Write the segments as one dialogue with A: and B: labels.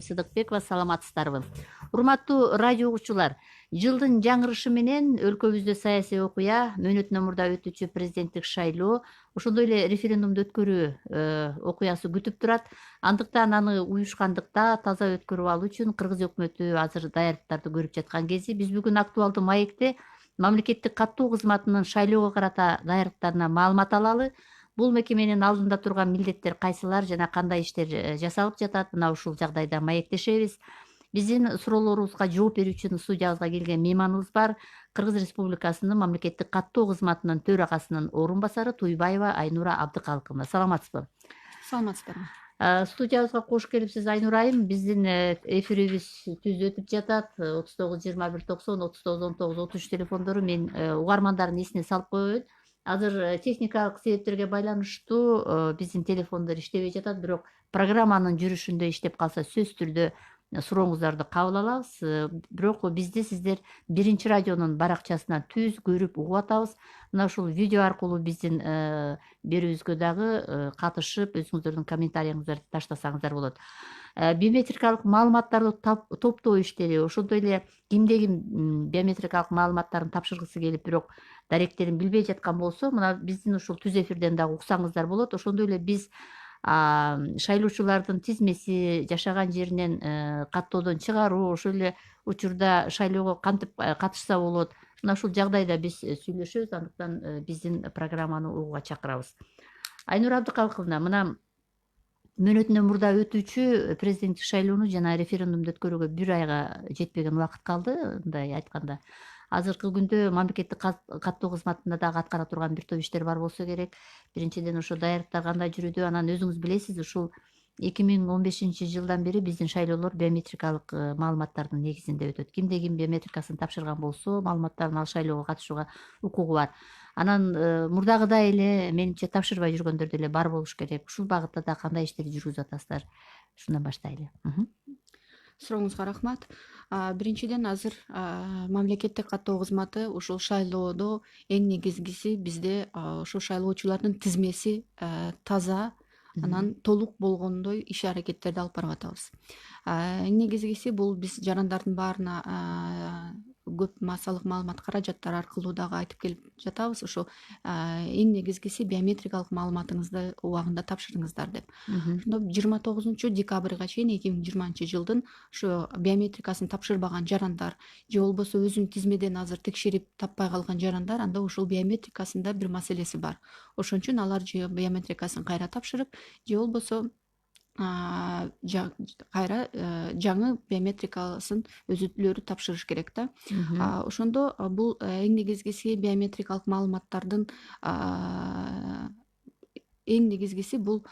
A: Сыдыкбекова, саламатсыздарбы? Урматтуу радио угуучулар, жылдын жаңырышы менен өлкөбүздө саясий окуя, мөөнөтүнөн мурда өтүүчү президенттик шайлоо, ошондой эле референдумду өткөрүү окуясы күтүп турат. Андыктан аны уюшкандыкта таза өткөрүп алуу үчүн Кыргыз өкмөтү азыр даярдыктарды көрүп жаткан кези. Биз бүгүн актуалдуу маекте мамлекеттик каттоо кызматынын шайлоого карата даярдыктарына маалымат алалы. Бул мекеменин алдында турган милдеттер кайсылар жана кандай иштер жасалып жатат, мына ушул жагдайда маектешебиз. Биздин суроолорубузга жооп берүү үчүн студиябызга келген мейманыбыз бар. Кыргыз Республикасынын мамлекеттик каттоо кызматынын төрагасынын орун басары Туйбаева Айнура Абдыкалыковна. Саламатсызбы?
B: Саламатсыздарбы.
A: Студиябызга кош келипсиз, Айнура айым. Биздин эфирибиз түз өтүп жатат. 39 21 90 39 19 33 телефондору. Мен угармандардын эсине салып коеюн. Азыр техникалык себептерге байланыштуу биздин телефондор иштебей жатат, бирок программанын жүрүшүндө иштеп калса сөзсүз түрдө сурооңуздарды кабыл алабыз. Бирок бизди сиздер биринчи радионун баракчасынан түз көрүп угуп атабыз. Мына ушул видео аркылуу биздин берүүбүзгө дагы катышып, өзүңүздөрдүн комментарийиңыздарды таштасаңыздар болот. Биометрикалык маалыматтарды топтоо иштери, ошондой эле кимде ким биометрикалык маалыматтарын тапшыргысы келип, бирок даректерин билбей жаткан болсо, мына биздин ушул түз эфирден дагы уксаңыздар болот. Ошондой эле биз шайлоочулардын тизмеси, жашаган жеринен каттоодон чыгаруу, ошол эле учурда шайлоого кантип катышса болот, мына ушул жагдайда биз сүйлөшөбүз. Андыктан биздин программаны угууга чакырабыз. Айнура Абдыкалыковна, мына мөөнөтүнөн мурда өтүүчү президенттик шайлоону жана референдумду өткөрүүгө 1 айга жетпеген убакыт калды. Мындай айтканда, азыркы күндө мамлекеттик каттоо кызматында дагы аткара турган бир топ иштер бар болсо керек. Биринчиден ошо даярдыктар кандай жүрүүдө, анан өзүңүз билесиз, ушул 2015 жылдан бери биздин шайлоолор биометрикалык маалыматтардын негизинде өтөт. Кимде ким биометрикасын тапшырган болсо, маалыматтарын ал шайлоого катышууга укугу бар. Анан мурдагыдай эле, менимче, тапшырбай жүргөндөр деле бар болуш керек. Ушул багытта да кандай иштер жүргүзүп атасыздар? Ушундан баштайлы.
B: Сурооңузга рахмат. Биринчиден, азыр мамлекеттик каттоо кызматы ушул шайлоодо эң негизгиси бизде ошо шайлоочулардын тизмеси таза, анан толук болгондой иш аракеттерди алып барып атабыз. Эң негизгиси бул биз жарандардын баарына көп массалык маалымат каражаттар аркылуу дагы айтып келип жатабыз. Ошо эң негизгиси биометрикалык маалыматыңызды убагында тапшырыңыздар деп. Ошондо 29 декабрга чейин 2020-жылдын ошо биометрикасын тапшырбаган жарандар же болбосо өзүн тизмеден азыр текшерип таппай калган жарандар, анда ушул биометрикасында бир маселеси бар. Ошон үчүн алар же биометрикасын кайра тапшырып, же болбосо кайра жаңы биометрикасын өзүлөрү тапшырыш керек да. Ошондо бул эң негизгиси биометрикалык маалыматтардын эң негизгиси бул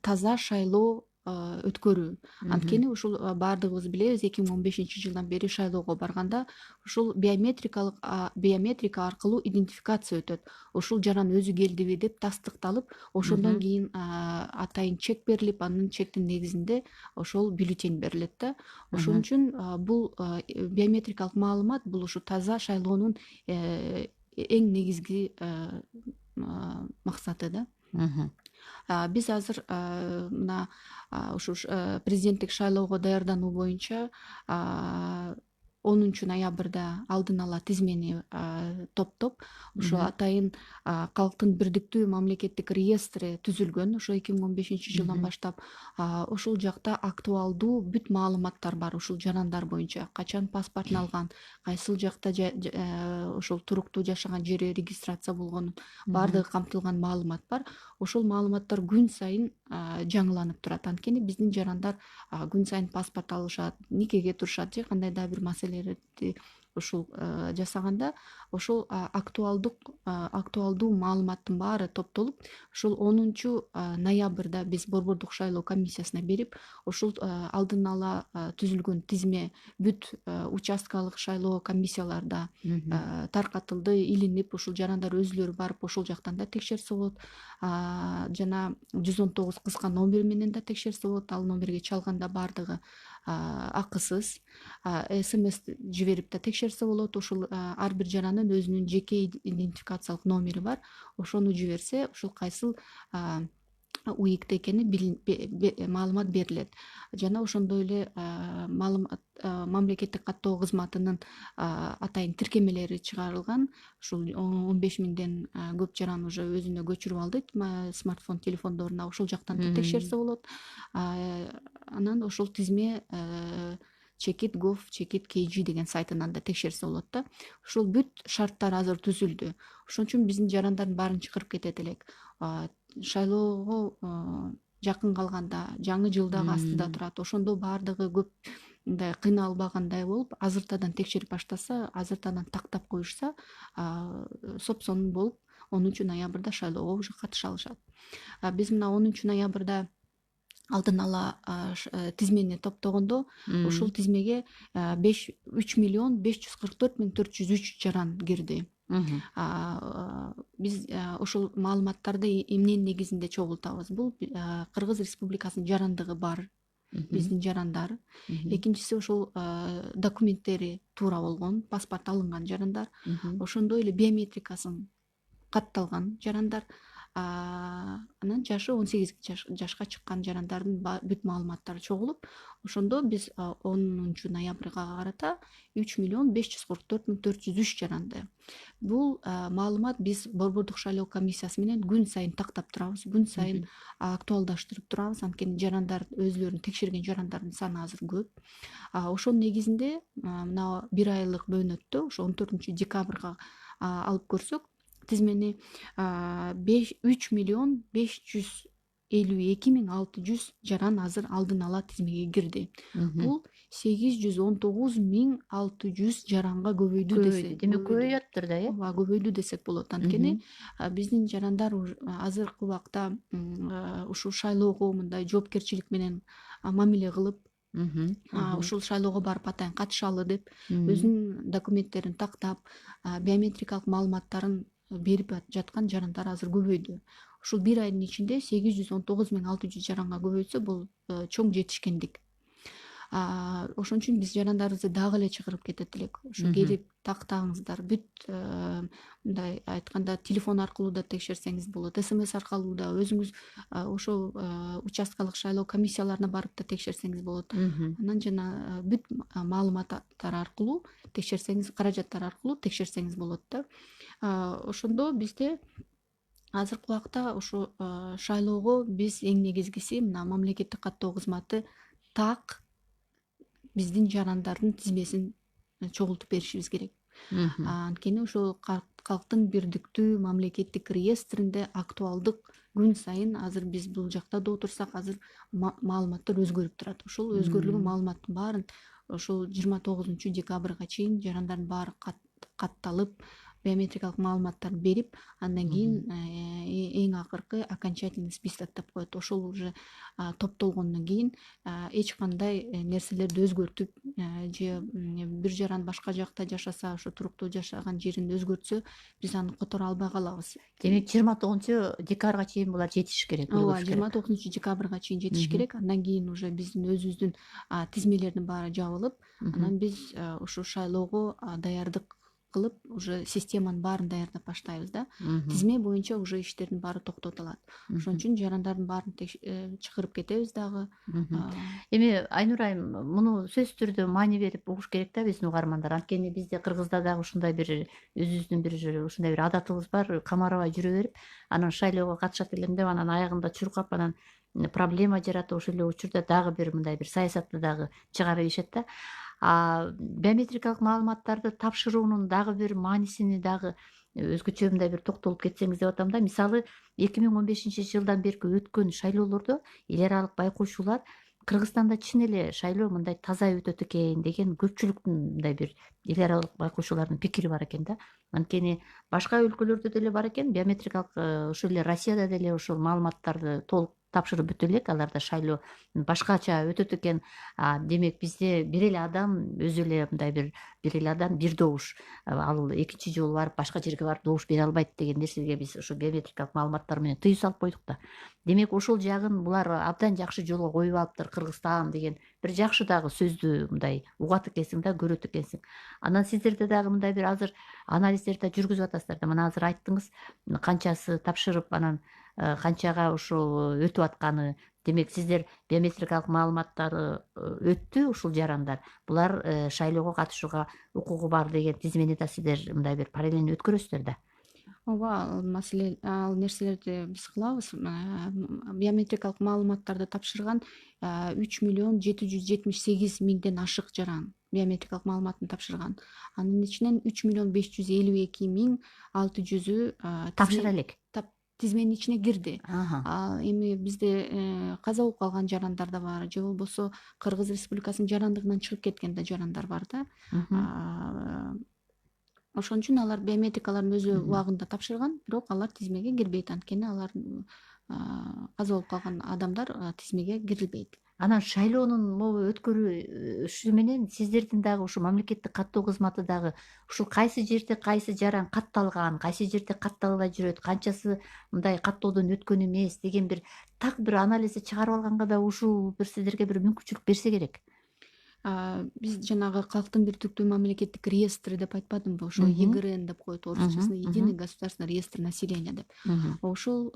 B: таза шайлоо өткөрүү. Анткени ушул баардыгыбыз билебиз, 2015-жылдан бери шайлоого барганда ушул биометрика аркылуу идентификация өтөт. Ушул жаран өзү келдиби деп тастыкталып, ошондон кийин атайын чек берилип, анын чектин негизинде ошол бюллетень берилет да. Ошон үчүн бул биометрикалык маалымат бул ушу таза шайлоонун эң негизги максаты да. Биз азыр мына ушул президенттик шайлоого даярдануу боюнча 10 ноябрда алдын ала тизмени топтоп, ошо атайын калктын бирдиктүү мамлекеттик реестри түзүлгөн. Ошо 2015-жылдан баштап ошол жакта актуалдуу бүт маалыматтар бар ушул жарандар боюнча. Качан паспортун алган, кайсыл жакта ошол туруктуу жашаган жери регистрация болгонун баардыгы камтылган маалымат бар. Ошол маалыматтар күн сайын жаңыланып турат. Анткени биздин жарандар күн сайын паспорт алышат, никеге турушат же кандай да бир маселелерди ушул жасаганда, ошол актуалдуу маалыматтын баары топтолуп, ушул 10 ноябрда биз борбордук шайлоо комиссиясына берип, ушул алдын ала түзүлгөн тизме бүт участкалык шайлоо комиссияларда таркатылды, илинип, ушул жарандар өзүлөрү барып ошол жактан да текшерсе болот. Жана 119 кыска номер менен да текшерсе болот. Ал номерге чалганда баардыгы акысыз. СМС жиберип да текшерсе болот. Ушул ар бир жарандын өзүнүн жеке идентификациялык номери бар. Ошону жиберсе, ушул кайсыл уикте экени маалымат берилет. Жана ошондой эле мамлекеттик каттоо кызматынын атайын тиркемелери чыгарылган. Ушул 15.000ден көп жаран уже өзүнө көчүрүп алды смартфон телефондоруна. Ошол жактан да текшерсе болот. Анан ошол тизме chekit.gov.kg деген сайтынан да текшерсе болот да. Ушул бүт шарттар азыр түзүлдү. Ошон үчүн биздин жарандардын баарын чакырып кетет элек. Шайлоого жакын калганда, жаңы жыл дагы астыда турат. Ошондо баардыгы көп мындай кыйналбагандай болуп, азыртадан текшерип баштаса, азыртадан тактап коюшса, сопсонун болуп, 10 ноябрда шайлоого уже катыша алышат. Биз мына 10 ноябрда алдын ала тизмени топтогондо, ушул тизмеге 3.544.403 жаран кирди. Биз ошол маалыматтарды эмненин негизинде чогултабыз? Бул Кыргыз Республикасынын жарандыгы бар биздин жарандар. Экинчиси ошол документтери туура болгон, паспорт алынган жарандар. Ошондой эле биометрикасын катталган жарандар. Анан жашы 18 жашка чыккан жарандардын бүт маалыматтары чогулуп, ошондо биз 10 ноябрга карата 3.544.403 жаранды. Бул маалымат биз Борбордук шайлоо комиссиясы менен күн сайын тактап турабыз, күн сайын актуалдаштырып турабыз. Анткени жарандар өзүлөрүн текшерген жарандардын саны азыр көп. Ошонун негизинде мына 1 айлык бөөнөттө, ошо 14 декабрга алып көрсөк, тизмени 3.552.600 жаран азыр алдын ала тизмеге кирди. Бул 819.600 жаранга көбөйдү десек.
A: Демек көбөйөттүр да,
B: Ооба, көбөйдү десек болот. Анткени биздин жарандар азыркы убакта ушул шайлоого мындай жоопкерчилик менен мамиле кылып, ушул шайлоого барып атайын катышалы деп, өзүнүн документтерин тактап, биометрикалык маалыматтарын берип жаткан жарандар азыр көбөйдү. Ушул 1 айдын ичинде 819.600 жаранга көбөйтсө, бул чоң жетишкендик. Ошон үчүн биз жарандарыбызды дагы эле чакырып кетет элек. Ошо келип тактаңыздар. Бүт мындай айтканда телефон аркылуу да текшерсеңиз болот, СМС аркылуу да, өзүңүз ошол участкалык шайлоо комиссияларына барып да текшерсеңиз болот. Анан жана бүт маалыматтар аркылуу текшерсеңиз, каражаттар аркылуу текшерсеңиз болот да. Ошондо бизде азыркы убакта ошо шайлоого биз эң негизгиси мына мамлекеттик каттоо кызматы так биздин жарандардын тизмесин чогултуп беришибиз керек. Анткени ошол калктын бирдиктүү мамлекеттик реестринде актуалдык күн сайын азыр биз бул жакта да отурсак, азыр маалыматтар өзгөрүп турат. Ошол өзгөрүлгөн маалыматтын баарын ошол 29 декабрга чейин жарандардын баары катталып, биометрикалык маалыматтарды берип, андан кийин эң акыркы окончательный список деп коет. Ошол уже топтолгондон кийин эч кандай нерселерди өзгөртүп же бир жаран башка жакта жашаса, ошо туруктуу жашаган жерин өзгөртсө, биз аны которо албай калабыз.
A: Демек 29 декабрга чейин булар жетиш керек.
B: Ооба, 29 декабрга чейин жетиш керек. Андан кийин уже биздин өзүбүздүн тизмелердин баары жабылып, анан биз ушу шайлоого даярдык кылып, уже системанын баарын даярдап баштайбыз да. Тизме боюнча уже иштердин баары токтотулат. Ошон үчүн жарандардын баарын чакырып кетебиз дагы.
A: Эми Айнур айым, муну сөзсүз түрдө маани берип угуш керек да биздин угармандар. Анткени бизде Кыргызда дагы ушундай бир өзүбүздүн бир ушундай бир адатыбыз бар, камарабай жүрө берип, анан шайлоого катышат элем деп, анан аягында чуркап, анан проблема жаратып, ошол эле учурда дагы бир мындай бир саясатты дагы чыгарып ийишет да. Биометрикалык маалыматтарды тапшыруунун дагы бир маанисини дагы өзгөчө мындай бир токтолуп кетсеңиз деп атам да. Мисалы 2015 жылдан берки өткөн шайлоолордо эл аралык байкоочулар Кыргызстанда чын эле шайлоо мындай таза өтөт экен деген көпчүлүктүн мындай бир эл аралык байкоочулардын пикири бар экен да. Анткени башка өлкөлөрдө деле бар экен, биометрикалык ошол эле Россияда деле ошол маалыматтарды толук тапшырып бүтө элек, аларда шайлоо башкача өтөт экен. Демек бизде бир эле адам өзү эле мындай бир эле адам бир добуш, ал экинчи жолу барып башка жерге барып добуш бере албайт деген нерсеге биз ошо биометрикалык маалыматтар менен тыюу салып койдук да. Демек ошол жагын булар абдан жакшы жолго коюп алыптыр, Кыргызстан деген бир жакшы дагы сөздү мындай угат экенсиң да, көрөт экенсиң. Анан сиздерде дагы мындай бир азыр анализдерди жүргүзүп атасыздар да. Мына азыр айттыңыз, канчасы тапшырып, анан канчага ушул өтүп атканы. Демек сиздер биометрикалык маалыматтары өттү ушул жарандар. Булар шайлоого катышууга укугу бар деген тизмени да сиздер мындай бир параллельно өткөрөсүздөр да.
B: ооба, ал нерселерди биз кылабыз. Биометрикалык маалыматтарды тапшырган 3.778.000 ашык жаран биометрикалык маалыматын тапшырган. Анын ичинен 3.552.600-ü
A: Тапшыра элек.
B: тизменин ичине кирди.
A: Ага.
B: Эми бизде каза болуп калган жарандар да бар, же болбосо Кыргыз Республикасынын жарандыгынан чыгып кеткен да жарандар бар да. Ошон үчүн алар биометрикаларын өзү убагында тапшырган, бирок алар тизмеге кирбейт, анткени алар каза болуп калган адамдар тизмеге кирилбейт.
A: Анан шайлоонун могу өткөрүшү менен сиздердин дагы ушу мамлекеттик каттоо кызматы дагы ушул кайсы жерде кайсы жаран катталган, кайсы жерде катталбай жүрөт, канчасы мындай каттоодон өткөн эмес деген бир так бир анализди чыгарып алганга да ушул бир сиздерге бир мүмкүнчүлүк берсе керек.
B: Биз жанагы калктын бирдиктүү мамлекеттик реестрі деп айтпадымбы, ошо ЕГРН деп коет орусчасына, единый государственный реестр населения деп. Ошол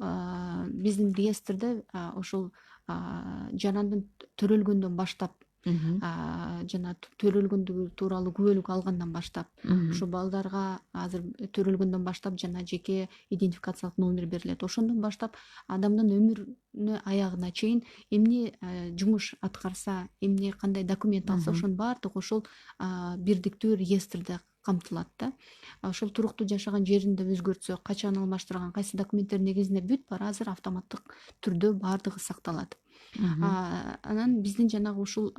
B: биздин реестрде ошол жарандын төрөлгөндөн баштап, жана төрөлгөндүгү тууралуу күбөлүк алгандан баштап, ошо балдарга азыр төрөлгөндөн баштап жана жеке идентификациялык номер берилет. Ошондон баштап адамдын өмүрүнө аягына чейин эмне жумуш аткарса, эмне кандай документ алса, ошонун баардыгы ошол бирдиктүү реестрде камтылат да. Ошол туруктуу жашаган жерин да өзгөртсө, качан алмаштырган, кайсы документтер негизинде бүт баары азыр автоматтык түрдө баардыгы сакталат. Анан биздин жанагы ушул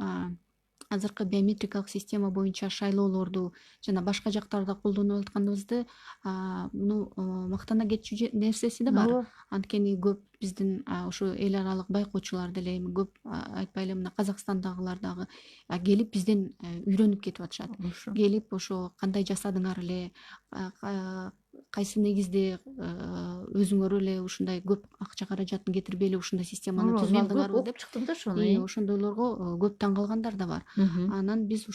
B: азыркы биометрикалык система боюнча шайлоолорду жана башка жактарда колдонуп атканыбызды муну мактана кетчү нерсеси да бар. Анткени көп биздин ушу эл аралык байкоочулар деле, эми көп айтпайлы, мына Казакстандагылар дагы келип бизден үйрөнүп кетип атышат. Келип ошо кандай жасадыңар эле, кайсы негизде өзүңөр эле ушундай көп акча каражатын кетирбей эле ушундай системаны түзүп алдыңарбы деп
A: чыктым да ошону.
B: Ошондойлорго көп таң калгандар да бар. Анан биз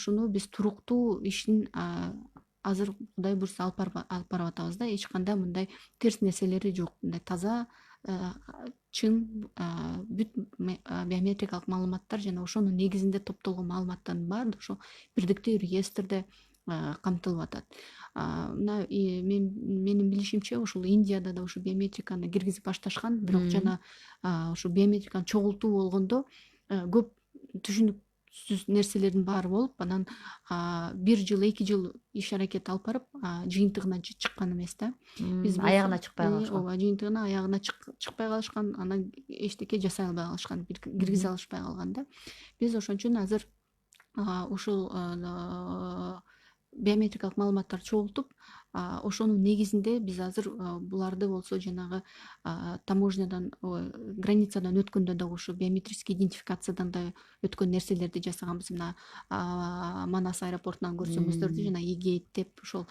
B: туруктуу иштин азыр Кудай буйрса алып барып атабыз да. Эч кандай мындай терс нерселери жок. Мындай таза, чын бүт биометрикалык маалыматтар жана ошонун негизинде топтолгон маалыматтардын баары ошо бирдиктүү реестрде камтылып атат. Мына менин билишимче ушул Индияда да ушу биометриканы киргизип башташкан, бирок жана ушу биометриканы чогултуу болгондо көп түшүнүксүз нерселердин баары болуп, анан 1 жыл 2 жыл иш аракет алып барып жыйынтыгына чыккан эмес да.
A: Аягына чыкпай калышкан.
B: Ооба, жыйынтыгына аягына чыкпай калышкан, анан эчтеке жасай албай калышкан, киргизе алышпай калган да. Биз ошон үчүн азыр ушул биометрикалык маалыматтарды чогултуп, ошонун негизинде биз азыр буларды болсо жанагы таможнядан, границадан өткөндө да ушу биометрический идентификациядан да өткөн нерселерди жасаганбыз. Мына Манас аэропортунан көрсөңүздөрдү, жана эгейт деп ошол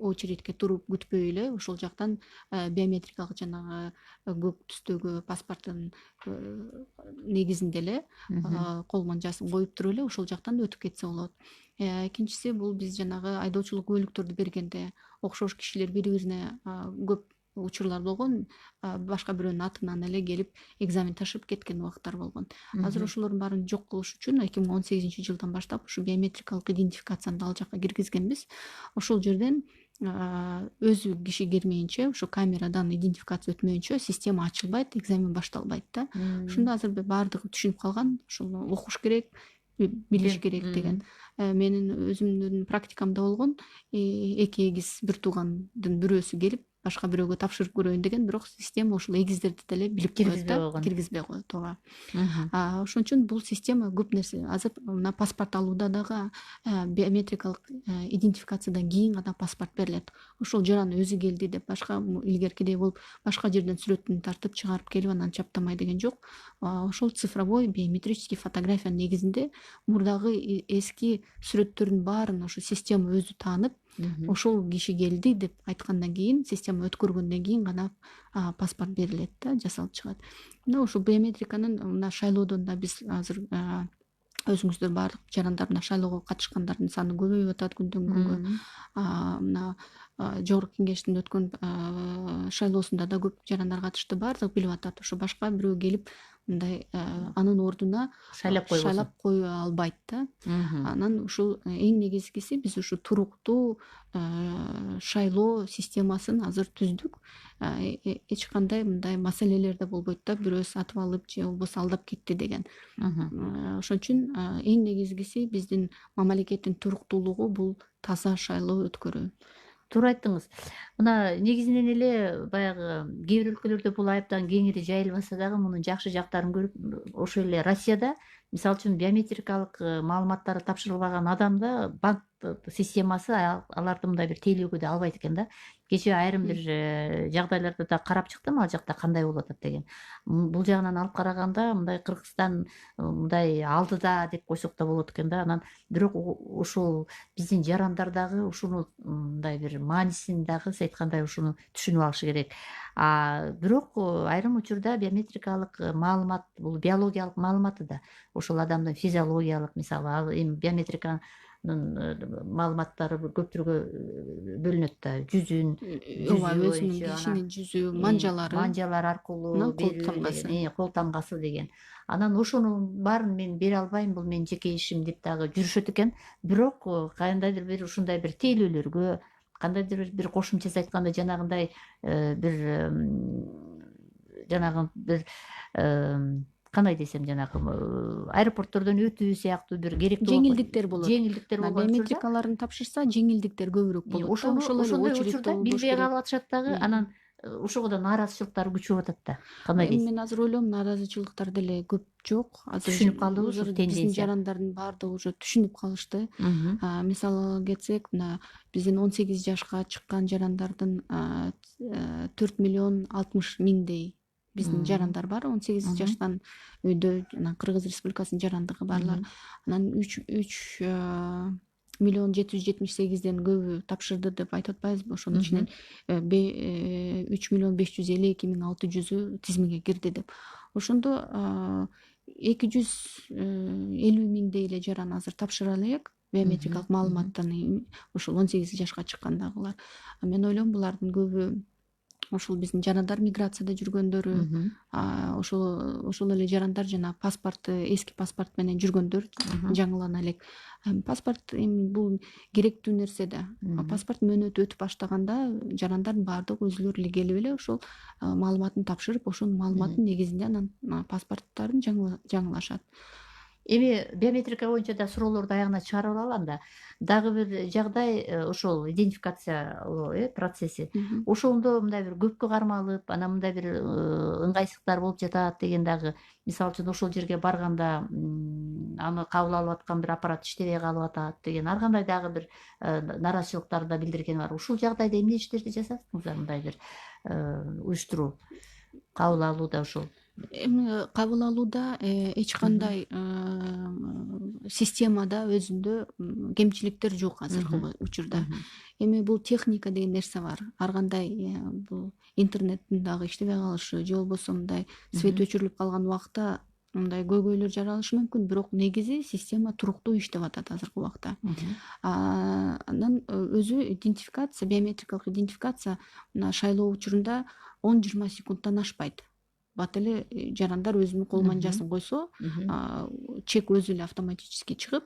B: очередке туруп күтпөй эле ошол жактан биометрикалык жанагы көк түстөгү паспорттун негизинде эле колмон жазып коюп туруп эле ошол жактан да өтүп кетсе болот. Экинчиси бул биз жанагы айдоочулук күбөлүктөрдү бергенде окшош кишилер бири-бирине көп учурлар болгон, башка бирөөнүн атынан эле келип экзамен тапшырып кеткен убакыттар болгон. Азыр ошолордун баарын жок кылыш үчүн 2018-жылдан баштап ушу биометрикалык идентификацияны ал жакка киргизгенбиз. Ошол жерден өзү киши кирмейинче, ошо камерадан идентификация өтмөйүнчө система ачылбайт, экзамен башталбайт да. Ушундо азыр баардыгы түшүнүп калган, ошону окуш керек, билиш керек деген. Менин өзүмдүн практикамда болгон, 2 эгиз бир туугандын бирөөсү келип башка бирөөгө тапшырып көрөйүн деген, бирок система ушул эгиздерди деле билип коет да, киргизбей коет. Ооба. Ошон үчүн бул система көп нерсе. Азыр мына паспорт алууда дагы биометрикалык идентификациядан кийин гана паспорт берилет. Ошол жаран өзү келди деп башка илгеркидей болуп башка жерден сүрөтүн тартып чыгарып келип анан чаптамай деген жок. Ошол цифровой биометрический фотографиянын негизинде мурдагы эски сүрөттөрдүн баарын ошо система өзү таанып, ошол киши келди деп айткандан кийин, система өткөргөндөн кийин гана паспорт берилет да, жасалып чыгат. Мына ошол биометриканын мына шайлоодон да биз азыр өзүңүздөр баардык жарандар мына шайлоого катышкандардын саны көбөйүп атат күндөн күнгө. Мына жогорку кеңештин өткөн шайлоосунда да көп жарандар катышты, баардыгы билип атат. Ошо башка бирөө келип мындай анын ордуна
A: Шайлап койбосун.
B: шайлап кое албайт да.
A: Мгм.
B: Анан ушул эң негизгиси биз ушу туруктуу шайлоо системасын азыр түздүк. Эч кандай мындай маселелер да болбойт да, бирөө сатып алып же болбосо алдап кетти деген.
A: Мгм.
B: Ошон үчүн эң негизгиси биздин мамлекеттин туруктуулугу бул таза шайлоо өткөрүү.
A: Туура айттыңыз. Мына негизинен эле баягы кээ бир өлкөлөрдө бул айыптан кеңири жайылбаса дагы мунун жакшы жактарын көрүп, ошо эле Россияда мисалы үчүн биометрикалык маалыматтары тапшырылбаган адамда банк системасы аларды мындай бир тейлөөгө да албайт экен да. Кечээ айрым бир жагдайларда да карап чыктым ал жакта кандай болуп атат деген. Бул жагынан алып караганда мындай Кыргызстан мындай алдыда деп койсок да болот экен да. Анан бирок ушул биздин жарандар дагы ушуну мындай бир маанисин дагы сиз айткандай ушуну түшүнүп алышы керек. Бирок айрым учурда биометрикалык маалымат бул биологиялык маалыматы да ошол адамдын физиологиялык, мисалы ал эми биометриканын маалыматтары көп түргө бөлүнөт да. Жүзүн,
B: Ооба,
A: жүзү
B: өзүнүн
A: боюнча
B: кишинин жүзү, манжалары,
A: манжалар аркылуу
B: анан кол
A: берүү
B: тамгасы.
A: деген, кол тамгасы деген. Анан ошонун баарын мен бере албайм, бул менин жеке ишим деп дагы жүрүшөт экен. Бирок кандайдыр бир ушундай бир тейлөөлөргө, кандайдыр бир кошумча сиз айткандай жанагындай бир жанагы бир кандай десем жанагы аэропорттордон өтүү сыяктуу бир керектүү
B: Жеңилдиктер болот.
A: жеңилдиктер болгон учурда
B: Биометрикаларын тапшырса жеңилдиктер көбүрөөк болот да. Ошол эле
A: ошондой
B: очередте
A: учурда
B: болбош
A: билбей
B: керек.
A: калып атышат дагы, анан ошого да нааразычылыктар күчөп атат да. Кандай
B: Эми
A: дейсиз?
B: мен азыр ойлойм, нааразычылыктар деле көп жок.
A: Түшүнүп калдыбы ушул
B: Биздин
A: тенденция?
B: жарандардын баардыгы уже түшүнүп калышты.
A: Мгм.
B: Мисалы кетсек, мына биздин 18 жашка чыккан жарандардын 4.060.000 биздин жарандар бар. 18 жаштан өйдө жана Кыргыз Республикасынын жарандыгы барлар. Анан 3.778.000ден көбү тапшырды деп айтып атпайбызбы? Ошонун ичинен 3.552.600 тизимге кирди деп. Ошондо 250.000 эле жаран азыр тапшыра элек биометрикалык маалыматтан, ошол 18 жашка чыккандагылар. Мен ойлойм, булардын көбү ошол биздин жарандар, миграцияда жүргөндөрү, ошол эле жарандар жана паспорты, эски паспорт менен жүргөндөр жаңылана элек. Паспорт эми бул керектүү нерсе да. Паспорт мөөнөтү өтүп баштаганда жарандардын баардыгы өзүлөрү эле келип эле ошол маалыматын тапшырып, ошонун маалыматынын негизинде анан паспорттарын жаңылашат.
A: Эми биометрика боюнча да суроолорду аягына чыгарып алалы анда. Дагы бир жагдай ошол идентификация процесси. Ошондо мындай бир көпкө кармалып, анан мындай бир ыңгайсыздыктар болуп жатат деген дагы. Мисалы үчүн ошол жерге барганда аны кабыл алып аткан бир аппарат иштебей калып атат деген ар кандай дагы бир нааразычылыктарды да билдирген бар. Ушул жагдайда эмне иштерди жасадыңыздар мындай бир уюштуруу, кабыл алууда ушул?
B: Эми кабыл алууда эч кандай системада өзүндө кемчиликтер жок азыркы учурда. Эми бул техника деген нерсе бар. Ар кандай бул интернеттин дагы иштебей калышы же болбосо мындай свет өчүрүлүп калган убакта мындай көйгөйлөр жаралышы мүмкүн, бирок негизи система туруктуу иштеп атат азыркы убакта. Анан өзү идентификация, биометрикалык идентификация мына шайлоо учурунда 10-20 секундтан ашпайт. Бат эле жарандар өзүнүн кол манжасын койсо, чек өзү эле автоматически чыгып,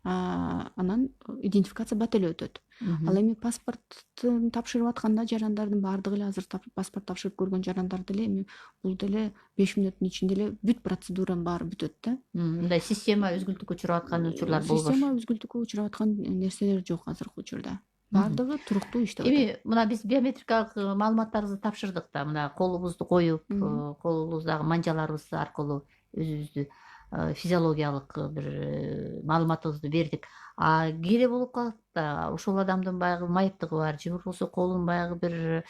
B: анан идентификация бат эле өтөт. Ал эми паспорттун тапшырып атканда жарандардын баардыгы эле азыр паспорт тапшырып көргөн жарандар деле эми бул деле 5 мүнөттүн ичинде эле бүт процедуранын баары бүтөт да.
A: Мындай система үзгүлтүккө учурап аткан учурлар болбош.
B: Система үзгүлтүккө учурап аткан нерселер жок азыркы учурда. Баардыгы туруктуу иштеп атат.
A: Эми мына биз биометрикалык маалыматтарыбызды тапшырдык да, мына колубузду коюп, колубуздагы манжаларыбыз аркылуу өзүбүздү физиологиялык бир маалыматыбызды бердик. Кээде болуп калат да, ошол адамдын баягы майыптыгы бар же болбосо колун баягы бир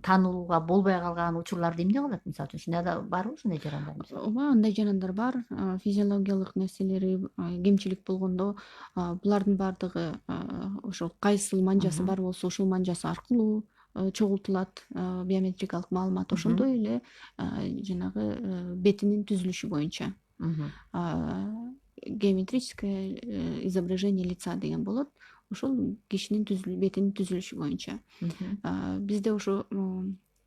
A: таанууга болбой калган учурларды эмне кылат мисалы үчүн? Ушундай да барбы ушундай жарандар?
B: Ооба, андай жарандар бар. Физиологиялык нерселери кемчилик болгондо булардын баардыгы ошол кайсыл манжасы бар болсо ошол манжасы аркылуу чогултулат биометрикалык маалымат. Ошондой эле жанагы бетинин түзүлүшү боюнча геометрическое изображение лица деген болот. ошол кишинин бетинин түзүлүшү боюнча. Бизде ошо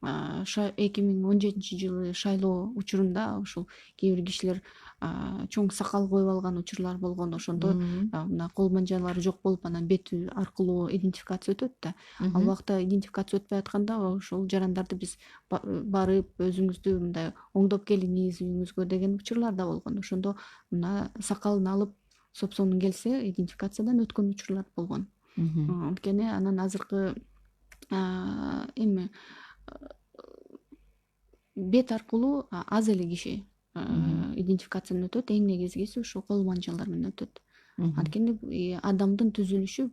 B: 2017 жылы шайлоо учурунда ушул кээ бир кишилер чоң сакал коюп алган учурлар болгон. Ошондо мына кол манжалары жок болуп анан бет аркылуу идентификация өтөт да. Ал убакта идентификация өтпөй атканда ошол жарандарды биз барып өзүңүздү мындай оңдоп келиңиз үйүңүзгө деген учурлар да болгон. Ошондо мына сакалын алып сопсонун келсе идентификациядан өткөн учурлар болгон. Анткени анан азыркы эми бет аркылуу аз эле киши идентификациядан өтөт. Эң негизгиси ушул кол манжалар менен өтөт. Анткени адамдын түзүлүшү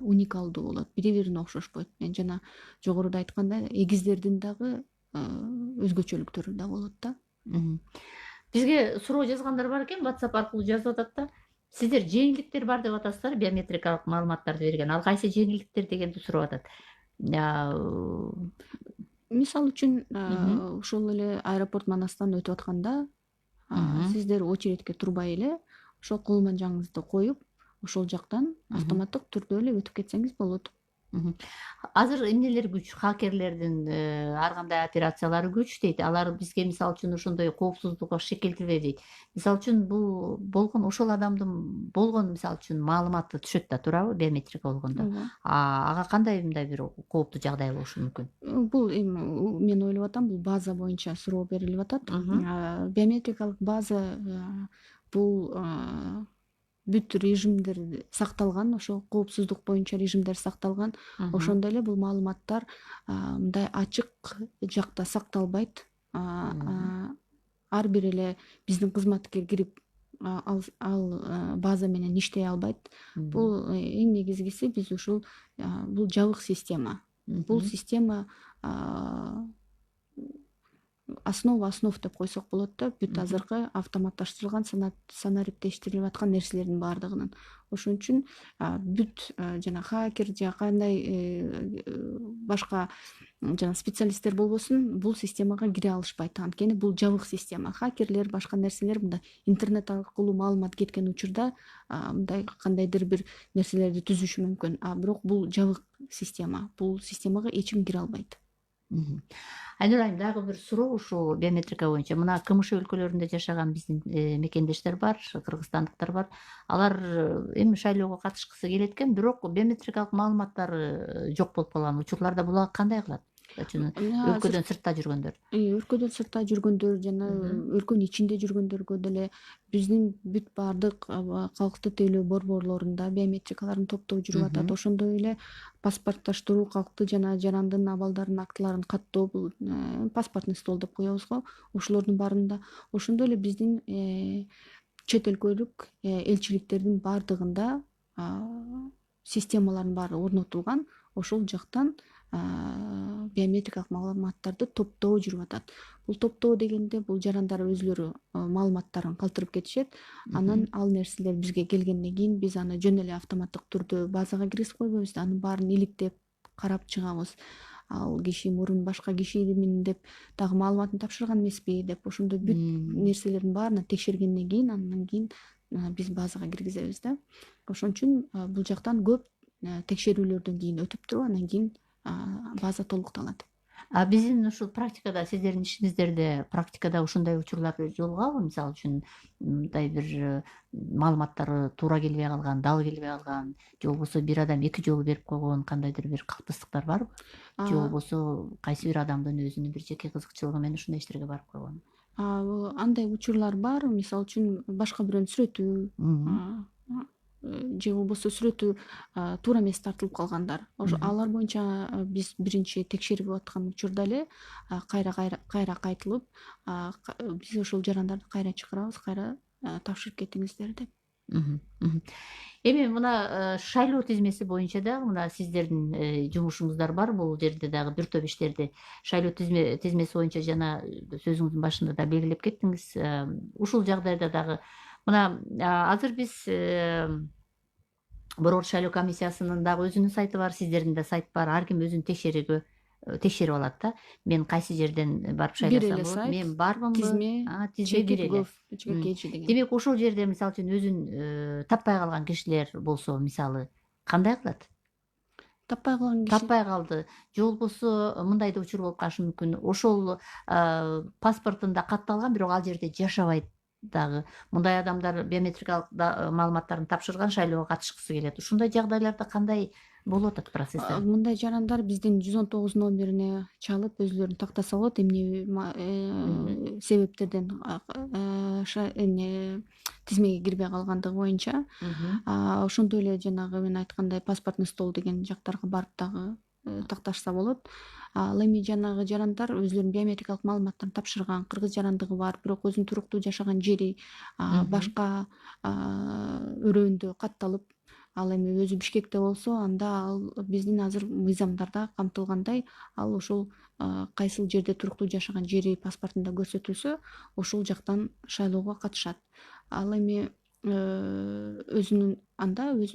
B: уникалдуу болот, бири бирине окшошпойт. Мен жана жогоруда айткандай эгиздердин дагы өзгөчөлүктөрү да болот да.
A: Бизге суроо жазгандар бар экен, WhatsApp аркылуу жазып атат да. Сиздер жеңилдиктер бар деп атасыздар, биометрикалык маалыматтарды берген. Ал кайсы жеңилдиктер дегенди сурап атат.
B: Мисалы үчүн ушул эле аэропорт Манастан өтүп атканда сиздер очередке турбай эле ошол кол манжаңызды коюп, ошол жактан автоматтык түрдө эле өтүп кетсеңиз болот.
A: Азыр эмнелер күч, хакерлердин ар кандай операциялары күч дейт. Алар бизге мисалы үчүн ошондой коопсуздукка шек келтирбейт дейт. Мисалы үчүн бул болгон ошол адамдын болгон мисалы үчүн маалыматы түшөт да, туурабы, биометрика болгондо. Ага кандай мындай бир кооптуу жагдай болушу мүмкүн?
B: Бул эми мен ойлоп атам, бул база боюнча суроо берилип атат. Биометрикалык база бул бүт режимдер сакталган, ошол коопсуздук боюнча режимдер сакталган. Ошондой эле бул маалыматтар мындай ачык жакта сакталбайт. Ар бир эле биздин кызматкер кирип ал база менен иштей албайт. Бул эң негизгиси биз ушул бул жабык система. Бул система основ деп койсок болот да, бүт азыркы автоматташтырылган санариптештирилип аткан нерселердин баардыгынын. Ошон үчүн бүт жана хакер же кандай башка жана специалисттер болбосун бул системага кире алышпайт. Анткени бул жабык система. Хакерлер, башка нерселер мындай интернет аркылуу маалымат кеткен учурда мындай кандайдыр бир нерселерди түзүшү мүмкүн. Бирок бул жабык система. Бул системага эч ким кире албайт.
A: Айнур айым, дагы бир суроо ушул биометрика боюнча. Мына КМШ өлкөлөрүндө жашаган биздин мекендештер бар, кыргызстандыктар бар. Алар эми шайлоого катышкысы келет экен, бирок биометрикалык маалыматтары жок болуп калган учурларда буга кандай кылат? Өлкөдөн сыртта жүргөндөр.
B: Өлкөдөн сыртта жүргөндөр жана өлкөнүн ичинде жүргөндөргө деле биздин бүт баардык калкты тейлөө борборлорунда биометрикаларын топтоп жүрүп атат. Ошондой эле паспортташтыруу, калкты жана жарандын абалдарынын актыларын каттоо, бул паспортный стол деп коебуз го. Ошолордун баарында, ошондой эле биздин чет өлкөлүк элчиликтердин баардыгында системалардын баары орнотулган. Ошол жактан биометрикалык маалыматтарды топтоо жүрүп атат. Бул топтоо дегенде бул жарандар өзүлөрү маалыматтарын калтырып кетишет. Анан ал нерселер бизге келгенден кийин биз аны жөн эле автоматтык түрдө базага киргизип койбойбуз, анын баарын иликтеп карап чыгабыз. Ал киши мурун башка кишимин деп дагы маалыматын тапшырган эмеспи деп, ошондой бүт нерселердин баарына текшергенден кийин андан кийин биз базага киргизебиз да. Ошон үчүн бул жактан көп текшерүүлөрдөн кийин өтүп туруп анан кийин база толукталат.
A: Биздин ушул практикада, сиздердин ишиңиздерде практикада ушундай учурлар жолугабы? Мисалы үчүн мындай бир маалыматтары туура келбей калган, дал келбей калган, же болбосо бир адам эки жолу берип койгон кандайдыр бир кактыстыктар барбы? Же болбосо кайсы бир адамдын өзүнүн бир жеке кызыкчылыгы менен ушундай иштерге барып койгон?
B: Андай учурлар бар. Мисалы үчүн башка бирөөнүн сүрөтү же болбосо сүрөтү туура эмес тартылып калгандар. Алар боюнча биз биринчи текшерип аткан учурда эле кайра кайтылып, биз ошол жарандарды кайра чакырабыз, кайра тапшырып кетиңиздер деп.
A: Эми мына шайлоо тизмеси боюнча дагы мына сиздердин жумушуңуздар бар. Бул жерде дагы бир топ иштерди шайлоо тизмеси боюнча жана сөзүңүздүн башында да белгилеп кеттиңиз. Ушул жагдайда дагы мына азыр биз Борбор шайлоо комиссиясынын дагы өзүнүн сайты бар, сиздердин да сайт бар. Ар ким өзүн текшерип алат да. Мен кайсы жерден барып шайласам болот, мен барбынбы? Тизме бир эле. Демек ошол жерде мисалы үчүн өзүн таппай калган кишилер болсо, мисалы кандай кылат?
B: Таппай калган киши
A: Таппай калды же болбосо мындай да учур болуп калышы мүмкүн. Ошол паспортунда катталган, бирок ал жерде жашабайт дагы. Мындай адамдар биометрикалык маалыматтарын тапшырган, шайлоого катышкысы келет. Ушундай жагдайларда кандай болуп атат процесстер?
B: Мындай жарандар биздин 119 номерине чалып өзүлөрүн тактаса болот, эмне себептерден тизмеге кирбей калгандыгы боюнча. Ошондой эле жанагы мен айткандай паспортный стол деген жактарга барып дагы такташса болот. Ал эми жанагы жарандар өзүлөрүнүн биометрикалык маалыматтарын тапшырган, кыргыз жарандыгы бар, бирок өзүнүн туруктуу жашаган жери башка өрөөндө катталып, ал эми өзү Бишкекте болсо, анда ал биздин азыр мыйзамдарда камтылгандай, ал ошол кайсыл жерде туруктуу жашаган жери паспортунда көрсөтүлсө, ошол жактан шайлоого катышат. Ал эми өзүнүн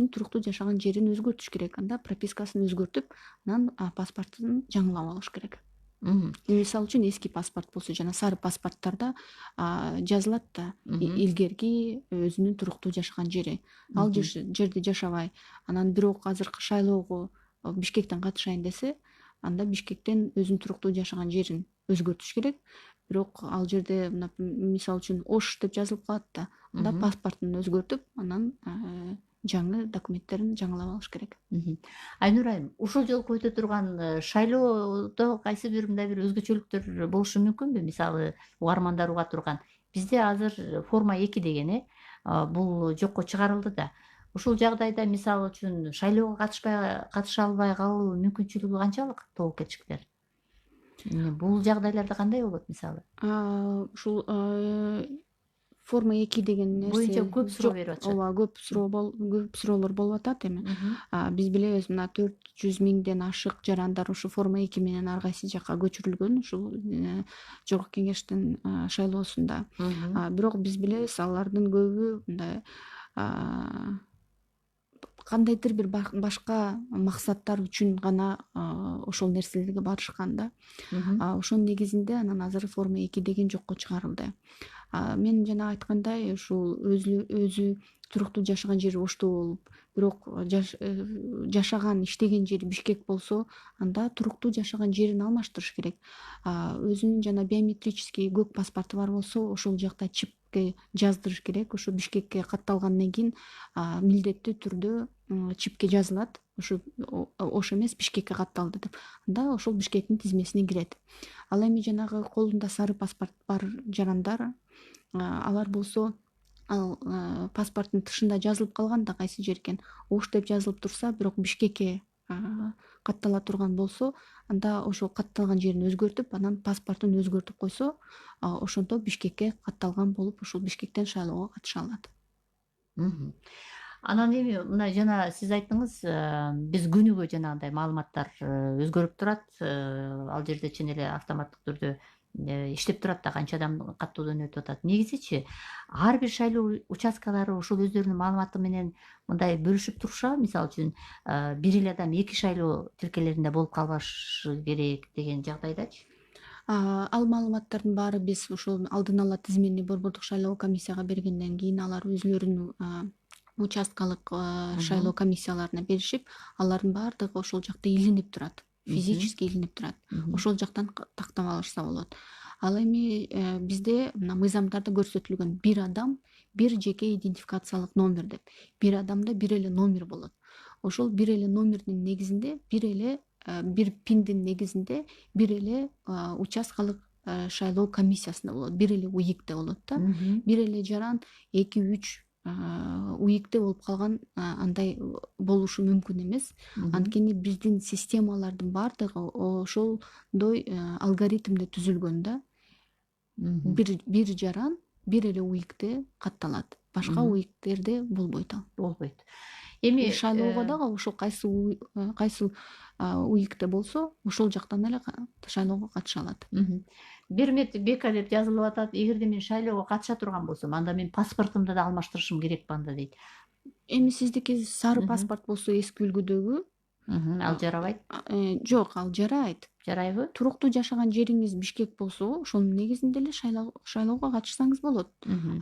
B: туруктуу жашаган жерин өзгөртүш керек. Анда пропискасын өзгөртүп, анан паспортун жаңылап алыш керек. Мисалы үчүн эски паспорт болсо, жана сары паспорттарда жазылат да илгерки өзүнүн туруктуу жашаган жери. Ал жерде жашабай, анан бирок азыркы шайлоого Бишкектен катышайын десе, анда Бишкектен өзүнүн туруктуу жашаган жерин өзгөртүш керек. Бирок ал жерде мисалы үчүн Ош деп жазылып калат да, анда паспортун өзгөртүп, анан жаңы документтерин жаңылап алыш керек.
A: Айнур айым, ушул жолку өтө турган шайлоодо кайсы бир мындай бир өзгөчөлүктөр болушу мүмкүнбү? Мисалы, угармандар уга турган. Бизде азыр форма 2 деген бул жокко чыгарылды да. Ушул жагдайда мисалы үчүн шайлоого катыша албай калуу мүмкүнчүлүгү канчалык тобокелчиликтер? Бул жагдайларда кандай болот мисалы?
B: Ушул форма 2 деген нерсе
A: Боюнча көп суроо берип атышат.
B: Ооба, көп суроолор болуп атат эми. Биз билебиз, мына 400 миңден ашык жарандар ушу форма 2 менен ар кайсы жакка көчүрүлгөн, ушул Жогорку Кеңештин шайлоосунда. Бирок биз билебиз, алардын көбү мындай кандайдыр бир башка максаттар үчүн гана ошол нерселерге барышкан да. Ошонун негизинде анан азыр форма 2 деген жокко чыгарылды. Мен жана айткандай, ушул өзү туруктуу жашаган жери Ошто болуп, бирок жашаган, иштеген жери Бишкек болсо, анда туруктуу жашаган жерин алмаштырыш керек. Өзүнүн жана биометрический көк паспорту бар болсо, ошол жакта чипке жаздырыш керек. Ошо Бишкекке катталгандан кийин милдеттүү түрдө чипке жазылат. Ушу Ош эмес, Бишкекке катталды деп. Анда ошол Бишкектин тизмесине кирет. Ал эми жанагы колунда сары паспорт бар жарандар, алар болсо, ал паспорттун тышында жазылып калган да кайсы жер экен. Ош деп жазылып турса, бирок Бишкекке каттала турган болсо, анда ошол катталган жерин өзгөртүп, анан паспортун өзгөртүп койсо, ошондо Бишкекке катталган болуп, ошол Бишкектен шайлоого катыша алат.
A: Анан эми мына жана сиз айттыңыз, биз күнүгө жанагындай маалыматтар өзгөрүп турат. Ал жерде чын эле автоматтык түрдө иштеп турат да, канча адам каттоодон өтүп атат. Негизичи ар бир шайлоо участкалары ошол өздөрүнүн маалыматы менен мындай бөлүшүп турушабы? Мисалы үчүн бир эле адам 2 шайлоо тилкелеринде болуп калбашы керек деген жагдайдачы?
B: Ал маалыматтардын баары биз ошол алдын ала тизмени Борбордук шайлоо комиссияга бергенден кийин, алар өзлөрүнүн участкалык шайлоо комиссияларына беришип, алардын баардыгы ошол жакта илинип турат, физически илинип турат. Ошол жактан тактап алышса болот. Ал эми бизде мына мыйзамдарда көрсөтүлгөн бир адам, бир жеке идентификациялык номер деп. Бир адамда бир эле номер болот. Ошол бир эле номердин негизинде, бир пиндин негизинде бир эле участкалык шайлоо комиссиясында болот, бир эле УИКте болот да. Бир эле жаран 2-3 УИКте болуп калган андай болушу мүмкүн эмес. Анткени биздин системалардын баардыгы ошолдой алгоритмде түзүлгөн да. Бир жаран бир эле УИКте катталат. Башка УИКтерде болбойт ал.
A: Болбойт. Эми
B: шайлоого дагы ошол кайсыл УИКте болсо, ошол жактан эле шайлоого катыша алат.
A: Бермет Бека деп жазылып атат. Эгерде мен шайлоого катыша турган болсом, анда мен паспортумду да алмаштырышым керекпи анда дейт.
B: Эми сиздики сары паспорт болсо, эски үлгүдөгү,
A: Ал жарабайт.
B: Жок, ал жарайт.
A: Жарайбы?
B: Туруктуу жашаган жериңиз Бишкек болсо, ошонун негизинде эле шайлоого катышсаңыз болот.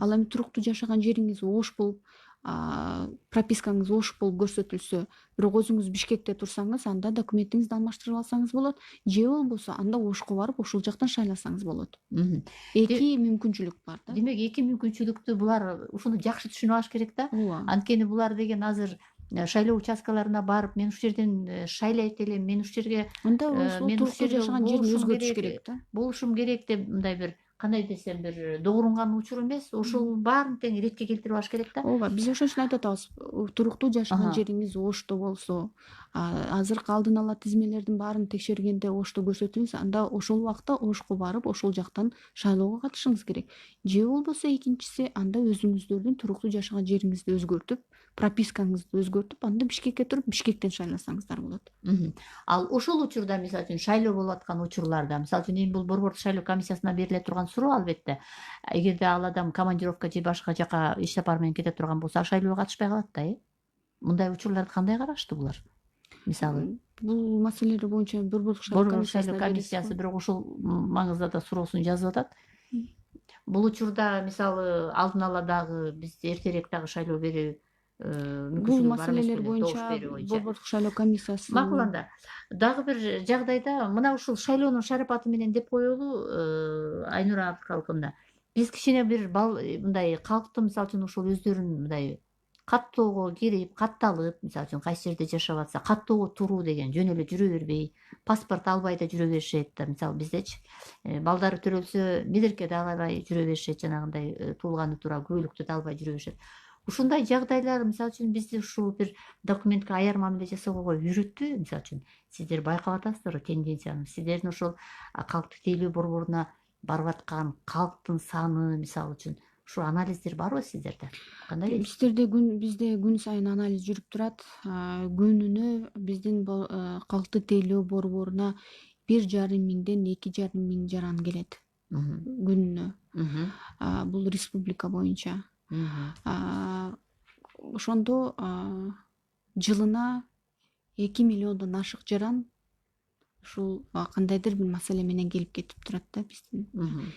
B: Ал эми туруктуу жашаган жериңиз Ош болуп, пропискаңыз ош болуп көрсөтүлсө, бирок өзүңүз Бишкекте турсаңыз, анда документиңизди алмаштырып алсаңыз болот, же болбосо анда Ошко барып ошол жактан шайласаңыз болот.
A: Мгм.
B: Эки мүмкүнчүлүк бар да.
A: Демек эки мүмкүнчүлүктү булар ушуну жакшы түшүнүп алыш керек да.
B: Ооба.
A: Анткени булар деген азыр шайлоо участкаларына барып, мен ушул жерден шайлайт элем, мен ушул жерге
B: Анда
A: мен ушул
B: туруктуу
A: жерде
B: жашаган жерин
A: болушум
B: өзгөртүш
A: керек,
B: керек да.
A: болушум керек деп мындай бир кандай десем бир догурунган учур эмес, ушул баарын тең иретке келтирип алыш керек да.
B: Ооба, биз ошон үчүн айтып атабыз. Туруктуу жашаган
A: Ага.
B: жериңиз Ошто болсо, азыркы алдын ала тизмелердин баарын текшергенде Ошто көрсөтүлсө, анда ошол убакта Ошко барып, ошол жактан шайлоого катышыңыз керек. Же болбосо экинчиси, анда өзүңүздөрдүн туруктуу жашаган жериңизди өзгөртүп, пропискаңызды өзгөртүп, анда Бишкекке туруп, Бишкектен шайласаңыздар болот.
A: Мгм. Ал ошол учурда мисалы үчүн шайлоо болуп аткан учурларда, мисалы үчүн эми бул Борбордук шайлоо комиссиясына бериле турган суроо албетте. Эгерде ал адам командировка же башка жака иш сапар менен кете турган болсо, ал шайлоого катышпай калат да, Мындай учурларды кандай карашты булар? Мисалы,
B: Бул маселелер боюнча Борбордук шайлоо
A: Борбордук шайлоо
B: комиссиясына
A: комиссиясы,
B: бересиз.
A: бирок ушул маңызда да суроосун жазып атат. Бул учурда мисалы алдын ала дагы биз эртерээк дагы шайлоо берүү
B: Бул
A: мүмкүнчүлүгү бар эмес
B: маселелер
A: беле, добуш
B: боюнча
A: берүү боюнча.
B: Борбордук шайлоо комиссиясы
A: Макул анда. Дагы бир жагдайда мына ушул шайлоонун шарапаты менен деп коелу, Айнура Абдыкалыковна. Биз кичине бир мындай калктын мисалы үчүн ушул өздөрүн мындай каттоого кирип, катталып, мисалы үчүн кайсы жерде жашап атса, каттоого туруу деген жөн эле жүрө бербей, паспорт албай да жүрө беришет да. Мисалы биздечи балдары төрөлсө, медерке да ала албай жүрө беришет, жанагындай туулганы туура күбөлүктү да албай жүрө беришет. Ушундай жагдайлар мисалы үчүн бизди ушул бир документке аяр мамиле жасоого үйрөттү. Мисалы үчүн сиздер байкап атасыздар тенденцияны. Сиздердин ошол калктык тейлөө борборуна барып аткан калктын саны мисалы үчүн ушу анализдер барбы сиздерде? Кандай элесиз?
B: Бизде күн сайын анализ жүрүп турат. Күнүнө биздин калкты тейлөө борборуна 1,5 миңден 2,5 миң жаран келет
A: Мгм.
B: күнүнө.
A: Мгм.
B: Бул республика боюнча.
A: Мгм.
B: Ошондо жылына 2 миллиондон ашык жаран ушул кандайдыр бир маселе менен келип кетип турат да биздин.
A: Мгм.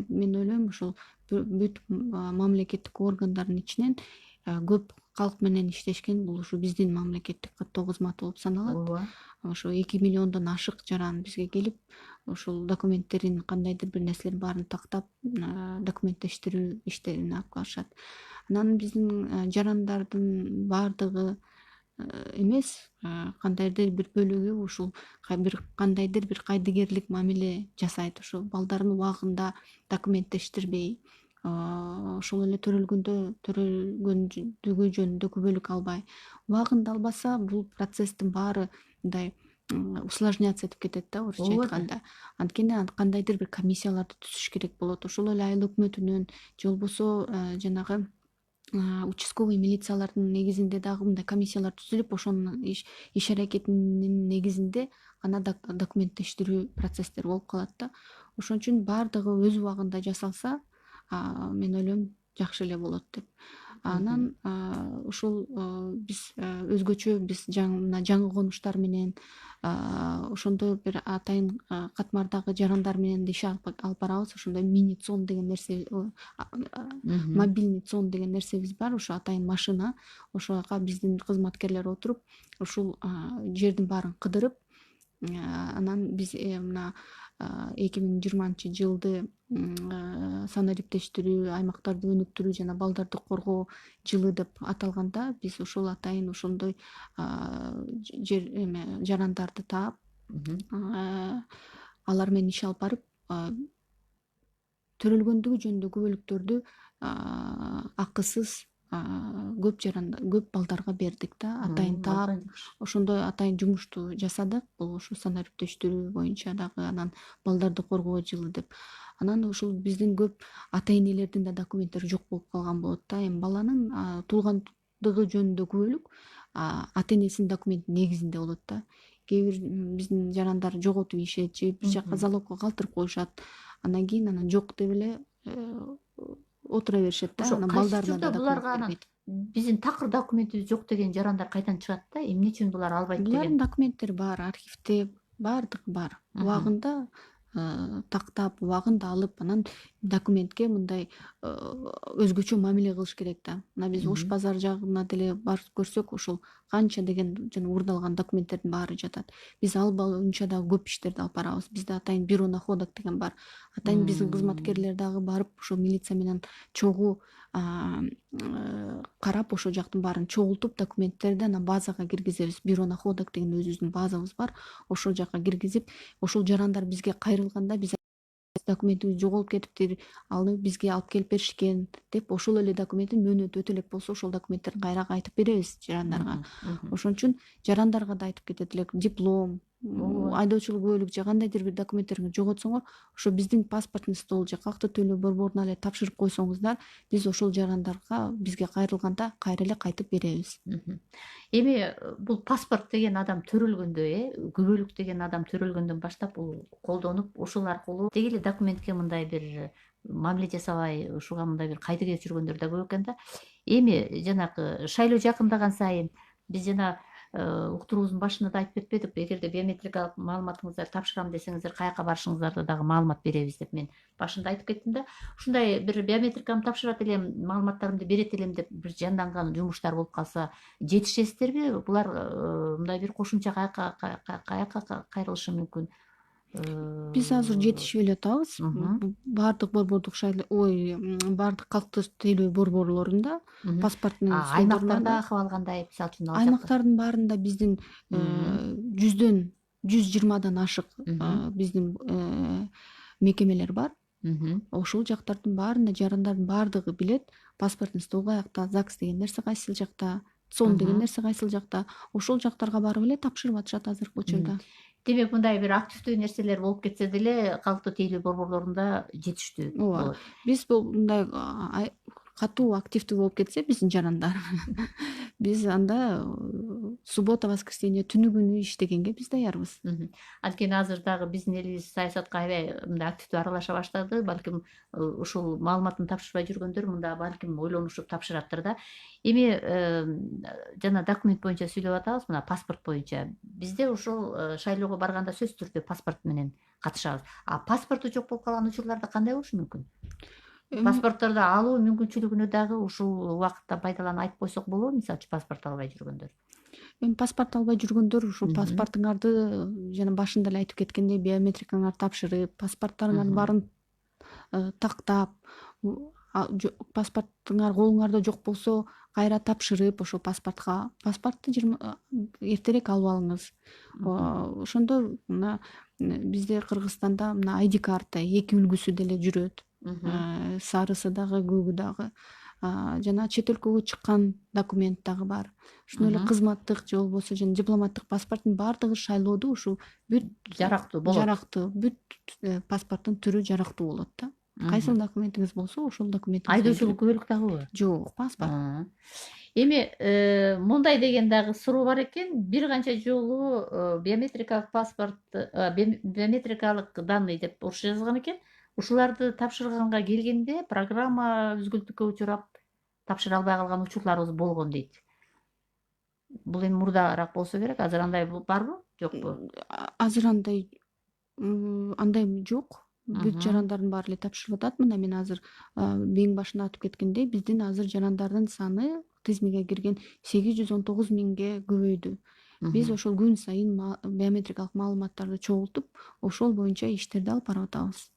B: Мен ойлойм ушул бүт мамлекеттик органдардын ичинен көп калк менен иштешкен бул ушу биздин мамлекеттик каттоо кызматы болуп саналат.
A: Ооба.
B: Ошо 2 миллиондон ашык жаран бизге келип, ушул документтерин кандайдыр бир нерселерин баарын тактап, документтештирүү иштерин алып калышат. Анан биздин жарандардын баардыгы эмес, кандайдыр бир бөлүгү ушул кандайдыр бир кайдыгерлик мамиле жасайт. Ошо балдарын убагында документтештирбей, ошол эле төрөлгөндүгү жөнүндө күбөлүк албай. Убагында албаса, бул процесстин баары мындай усложняться этип кетет да, орусча
A: Ооба да.
B: айтканда. Анткени кандайдыр бир комиссияларды түзүш керек болот. Ошол эле айыл өкмөтүнүн же болбосо жанагы участковый милициялардын негизинде дагы мындай комиссиялар түзүлүп, ошонун иш аракетинин негизинде гана документтештирүү процесстери болуп калат да. Ошон үчүн баардыгы өз убагында жасалса, мен ойлойм жакшы эле болот деп. Анан ушул биз өзгөчө биз мына жаңы конуштар менен ошондо бир атайын катмардагы жарандар менен иш алып барабыз. Ошондой мини-цон деген нерсе, мобильный цон деген нерсебиз бар. Ошо атайын машина, ошого биздин кызматкерлер отуруп, ушул жердин баарын кыдырып, анан биз мына 2020-жылды санариптештирүү, аймактарды өнүктүрүү жана балдарды коргоо жылы деп аталганда, биз ошол атайын ошондой жарандарды таап, алар менен иш алып барып, төрөлгөндүгү жөнүндө күбөлүктөрдү акысыз көп балдарга бердик да, атайын таап, ошондой атайын жумушту жасадык. Бул ушу санариптештирүү боюнча дагы, анан балдарды коргоо жылы деп. Анан ушул биздин көп ата энелердин да документтери жок болуп калган болот да. Эми баланын туулгандыгы жөнүндө күбөлүк ата энесинин документинин негизинде болот да. Кээ бир биздин жарандар жоготуп ийишет же бир жакка залогко калтырып коюшат. Анан кийин жок деп эле отура беришет да. Анан балдарына да
A: буларга
B: документ бербейт.
A: биздин такыр документибиз жок деген жарандар кайдан чыгат да? Эмне үчүн булар албайт
B: Булардын
A: деген?
B: документтери бар, архивде баардыгы бар. Убагында тактап убагында алып анан документке мындай өзгөчө мамиле кылыш керек да. Мына биз Ош базар жагына деле барып көрсөк, ошол канча деген жана уурдалган документтердин баары жатат. Биз ал боюнча дагы көп иштерди алып барабыз. Бизде атайын бюро находок деген бар. Атайын биздин кызматкерлер дагы барып ошо милиция менен чогуу карап, ошол жактын баарын чогултуп, документтерди анан базага киргизебиз. Бюро находок деген өзүбүздүн базабыз бар. Ошол жака киргизип, ошол жарандар бизге кайрылганда биз документибиз жоголуп кетиптир, аны бизге алып келип беришкен деп, ошол эле документтин мөөнөтү өтө элек болсо, ошол документтерди кайра кайтып беребиз жарандарга. Ошон үчүн жарандарга да айтып кетет элек, диплом, айдоочулук күбөлүк же кандайдыр бир документтериңди жоготсоңор, ошо биздин паспортный стол же кактуу төлөө борборуна эле тапшырып койсоңуздар, биз ошол жарандарга бизге кайрылганда кайра эле кайтып беребиз.
A: Эми бул паспорт деген адам төрөлгөндө, күбөлүк деген адам төрөлгөндөн баштап бул колдонуп, ушул аркылуу деги эле документке мындай бир мамиле жасабай, ушуга мындай бир кайды кээп жүргөндөр да көп экен да. Эми жанагы шайлоо жакындаган сайын биз жана уктуруубуздун башында да айтып кетпедикпи, эгерде биометрикалык маалыматыңыздарды тапшырам десеңиздер каяка барышыңыздарды дагы маалымат беребиз деп мен башында айтып кеттим да. Ушундай бир биометрикамды тапшырат элем, маалыматтарымды берет элем деп бир жанданган жумуштар болуп калса, жетишесиздерби? Булар мындай бир кошумча каяка кайрылышы мүмкүн?
B: Биз азыр жетишип эле атабыз. Баардык борбордук баардык калктык тейлөө борборлорунда паспортный
A: аймактарда ахыбал кандай? Мисалы үчүн
B: аймактардын баарында биздин 120 ашык биздин мекемелер бар. Ошол жактардын баарында жарандардын баардыгы билет, паспортный стол каякта, ЗАГС деген нерсе кайсыл жакта, ЦОН деген нерсе кайсыл жакта. Ошол жактарга барып эле тапшырып атышат азыркы учурда.
A: Демек мындай бир активдүү нерселер болуп кетсе деле калктуу тейлөө борборлорунда жетиштүү болот.
B: Биз мындай катуу активдүү болуп кетсе биздин жарандар, биз анда суббота, воскресенье түнү күнү иштегенге биз даярбыз.
A: Анткени азыр дагы биздин элибиз саясатка аябай мындай активдүү аралаша баштады. Балким ушул маалыматын тапшырбай жүргөндөр мында балким ойлонушуп тапшыраттыр да. Эми жана документ боюнча сүйлөп атабыз, мына паспорт боюнча. Бизде ушул шайлоого барганда сөзсүз түрдө паспорт менен катышабыз. А паспорту жок болуп калган учурларда кандай болушу мүмкүн? Паспортторду алуу мүмкүнчүлүгүнө дагы ушул убакытта пайдаланып айтып койсок болобу, мисалы үчүн паспорт албай жүргөндөр?
B: Эми паспорт албай жүргөндөр ушул паспортуңарды жана башында эле айтып кеткендей биометрикаңарды тапшырып, паспорттарыңардын баарын тактап, паспортуңар колуңарда жок болсо кайра тапшырып, ошол паспорту эртерээк алып алыңыз. Ошондо мына бизде Кыргызстанда мына ID карта 2 үлгүсү деле жүрөт. Сарысы дагы, көгү дагы. Жана чет өлкөгө чыккан документ дагы бар. Ошондой эле кызматтык же болбосо жана дипломаттык паспорттун баардыгы шайлоодо ушул бүт
A: жарактуу болот.
B: Бүт паспорттун түрү жарактуу болот да. Кайсыл документиңиз болсо, ошол документиңиз.
A: Айдоочулук күбөлүк дагыбы?
B: Жок, паспорт.
A: Эми мындай деген дагы суроо бар экен. Бир канча жолу биометрикалык паспорт, биометрикалык данные деп орусча жазылган экен. Ушуларды тапшырганга келгенде программа үзгүлтүккө учурап тапшыра албай калган учурларыбыз болгон дейт. Бул эми мурдараак болсо керек. Азыр андай барбы, жокпу?
B: Азыр андай жок. Бүт жарандардын баары эле тапшырып атат. Мына мен азыр эң башында айтып кеткендей, биздин азыр жарандардын саны тизмеге кирген 819 миңге көбөйдү. Биз ошол күн сайын биометрикалык маалыматтарды чогултуп, ошол боюнча иштерди алып барып атабыз.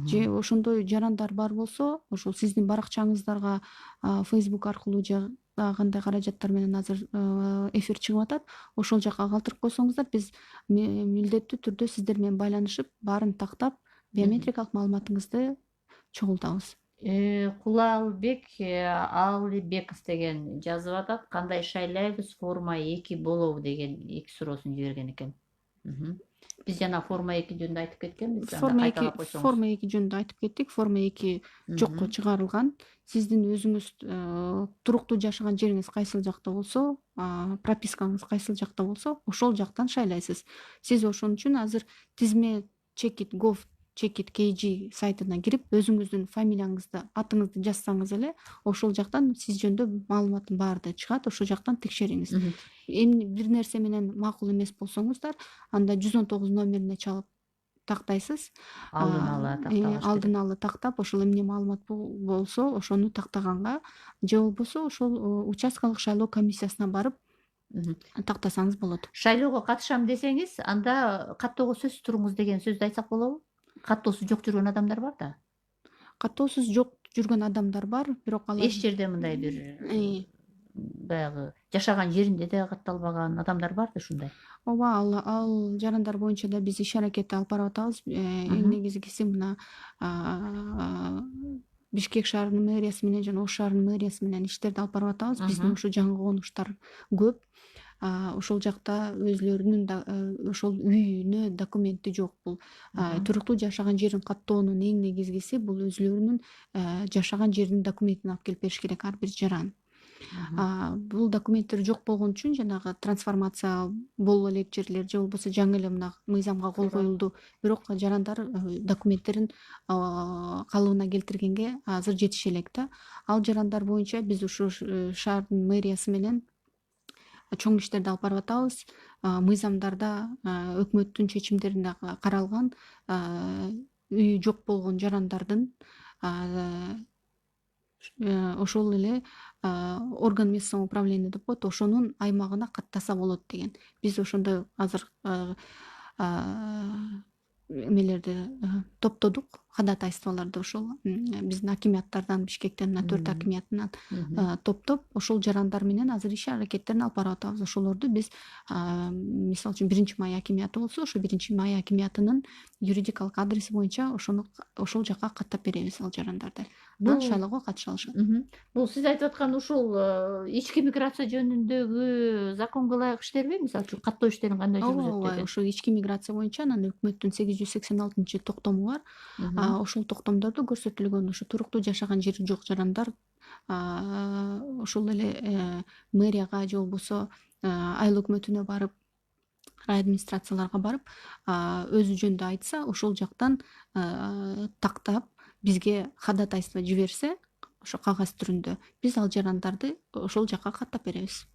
B: Же ошондой жарандар бар болсо, ошол сиздин баракчаңыздарга Facebook аркылуу же кандай каражаттар менен азыр эфир чыгып атат, ошол жака калтырып койсоңуздар, биз милдеттүү түрдө сиздер менен байланышып, баарын тактап, биометрикалык маалыматыңызды чогултабыз.
A: Кулалбек Алибеков деген жазып атат, кандай шайлайбыз, форма 2 болобу деген 2 суроосун жиберген экен. Биз жана форма 2 жөнүндө айтып кеткенбиз.
B: Форма 2 жөнүндө айтып кеттик. Форма 2 жокко чыгарылган. Сиздин өзүңүз туруктуу жашаган жериңиз кайсыл жакта болсо, пропискаңыз кайсыл жакта болсо, ошол жактан шайлайсыз. Сиз ошон үчүн азыр тизме Check.it.gov.kg сайтына кирип, өзүңүздүн фамилияңызды, атыңызды жазсаңыз эле, ошол жактан сиз жөнүндө маалыматтын баары да чыгат, ошол жактан текшериңиз. Эми бир нерсе менен макул эмес болсоңуздар, анда 119 номерине чалып тактайсыз.
A: алдын ала такталыш керек.
B: Алдын ала тактап, ошол эмне маалымат болсо ошону тактаганга же болбосо ошол участкалык шайлоо комиссиясына барып
A: Мгм.
B: тактасаңыз болот.
A: Шайлоого катышам десеңиз, анда каттоого сөзсүз туруңуз деген сөздү айтсак болобу? Каттоосу жок жүргөн адамдар бар да.
B: Каттоосуз жок жүргөн адамдар бар, бирок алар
A: Эч жерде мындай бир
B: Э,
A: баягы жашаган жеринде да катталбаган адамдар бар да ушундай.
B: ооба, ал жарандар боюнча да биз иш аракет алып барып атабыз. Эң негизгиси мына Бишкек шаарынын мэриясы менен жана Ош шаарынын мэриясы менен иштерди алып барып атабыз. Биздин ушу жаңы конуштар көп. Ошол жакта өзүлөрүнүн ошол үйүнө документи жок. Бул туруктуу жашаган жерин каттоонун эң негизгиси бул өзүлөрүнүн жашаган жеринин документин алып келип бериш керек ар бир жаран. Бул документтер жок болгон үчүн жанагы трансформация боло элек жерлер же болбосо жаңы эле мына мыйзамга кол коюлду. Бирок жарандар документтерин калыбына келтиргенге азыр жетише элек да. Ал жарандар боюнча биз ушу шаардын мэриясы менен чоң иштерди алып барып атабыз. Мыйзамдарда өкмөттүн чечимдеринде каралган үйү жок болгон жарандардын ошол эле орган местного управления деп коет, ошонун аймагына каттаса болот деген. Биз ошондой азыр эмелерди топтодук, ходатайстволорду ошол биздин акимияттардан, Бишкектен мына 4 акимиятынан топтоп, ошол жарандар менен азыр иш аракеттерин алып барып атабыз. Ошолорду биз мисалы үчүн 1-Май акимияты болсо, ошо 1-Май акимиятынын юридикалык адреси боюнча ошол жака каттап беребиз ал жарандарды. Анан шайлоого катыша алышат.
A: Бул сиз айтып аткан ушул ички миграция жөнүндөгү законго ылайык иштерби? Мисалы үчүн каттоо иштерин кандай жүргүзөт
B: Ооба,
A: деген?
B: ошо ички миграция боюнча анан өкмөттүн 886-токтому бар. Ошол токтомдордо көрсөтүлгөн ушу туруктуу жашаган жери жок жарандар ошол эле мэрияга же болбосо айыл өкмөтүнө барып, администрацияларга барып өзү жөнүндө айтса, ошол жактан тактап бизге ходатайство жиберсе, ошо кагаз түрүндө биз ал жарандарды ошол жака каттап беребиз.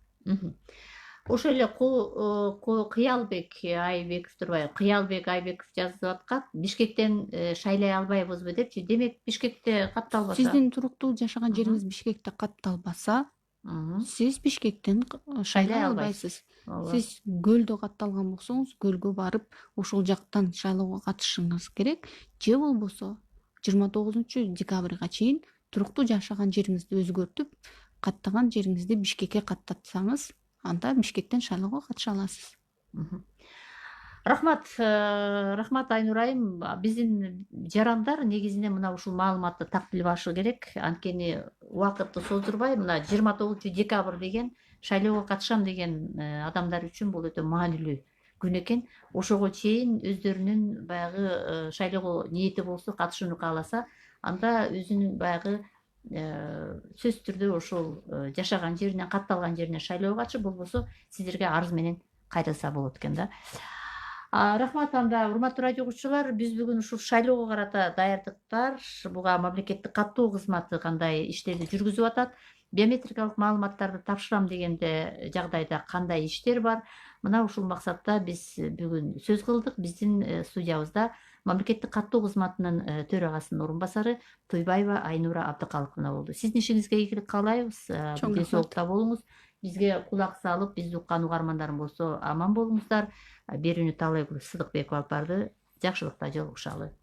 A: Ошол эле Кыялбек Айбеков турбайбы? Кыялбек Айбеков жазып аткан Бишкектен шайлай албайбызбы депчи. Демек Бишкекте катталбаса?
B: Сиздин туруктуу жашаган жериңиз Бишкекте катталбаса, сиз Бишкектен шайлай албайсыз. Сиз Көлдө катталган болсоңуз, Көлгө барып, ошол жактан шайлоого катышыңыз керек. Же болбосо 29-декабрга чейин туруктуу жашаган жериңизди өзгөртүп, каттаган жериңизди Бишкекке каттатсаңыз, анда Бишкектен шайлоого катыша аласыз.
A: Рахмат Айнур айым. Биздин жарандар негизинен мына ушул маалыматты так билип алышы керек. Анткени убакытты создурбай, мына 29-декабрь деген шайлоого катышам деген адамдар үчүн бул өтө маанилүү күн экен. Ошого чейин өздөрүнүн баягы шайлоого ниети болсо, катышууну кааласа, анда өзүнүн баягы сөзсүз түрдө ошол жашаган жеринен, катталган жерине шайлоого катышып, болбосо сиздерге арыз менен кайрылса болот экен да. Рахмат. Анда урматтуу радио угуучулар, биз бүгүн ушул шайлоого карата даярдыктар, буга мамлекеттик каттоо кызматы кандай иштерди жүргүзүп атат, биометрикалык маалыматтарды тапшырам дегенде жагдайда кандай иштер бар, мына ушул максатта биз бүгүн сөз кылдык. Биздин студиябызда мамлекеттик каттоо кызматынын төрагасынын орун басары Туйбаева Айнура Абдыкалыковна болду. Сиздин ишиңизге ийгилик каалайбыз. Ден соолукта болуңуз. Бизге кулак салып, бизди уккан угармандарым болсо аман болуңуздар. Берүүнү Таалайгүл Сыдыкбекова алып барды. Жакшылыкта жолугушалы.